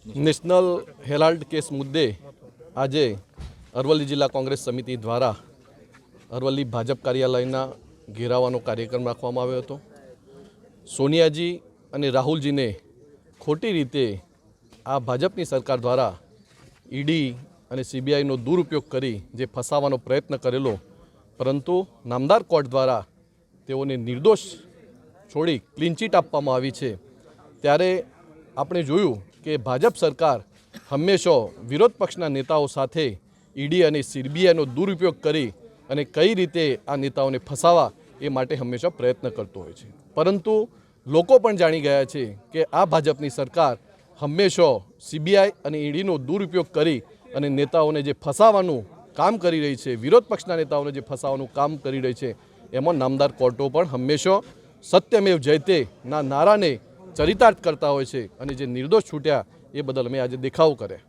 National Herald case મુદ્દે આજે અરવલ્લી જિલ્લા કોંગ્રેસ સમિતિ દ્વારા અરવલ્લી ભાજપ કાર્યાલયના ઘેરાવાનો કાર્યક્રમ રાખવામાં આવ્યો હતો. સોનિયાજી અને રાહુલજીને ખોટી રીતે આ ભાજપની સરકાર દ્વારા ઈડી અને સીબીઆઈનો દુરુપયોગ કરી જે ફસાવાનો પ્રયત્ન કરેલો, પરંતુ નામદાર કોર્ટ દ્વારા તેઓને નિર્દોષ છોડી ક્લીન ચીટ આપવામાં આવી છે. ત્યારે આપણે જોયું કે ભાજપ સરકાર હંમેશા વિરોધ પક્ષના નેતાઓ સાથે ઈડી અને સીબીઆઈનો દુરુપયોગ કરી અને કઈ રીતે આ નેતાઓને ફસાવા એ માટે હંમેશા પ્રયત્ન કરતો હોય છે. પરંતુ લોકો પણ જાણી ગયા છે કે આ ભાજપની સરકાર હંમેશા સીબીઆઈ અને ઈડીનો દુરુપયોગ કરી અને નેતાઓને જે ફસાવાનું કામ કરી રહી છે, વિરોધ પક્ષના નેતાઓને જે ફસાવાનું કામ કરી રહી છે, એમાં નામદાર કોર્ટો પણ હંમેશા સત્યમેવ જયતે ના નારાને ચરિતાર્થ કરતા હોય છે. અને જે નિર્દોષ છૂટ્યા એ બદલ અમે આજે દેખાવ કર્યા.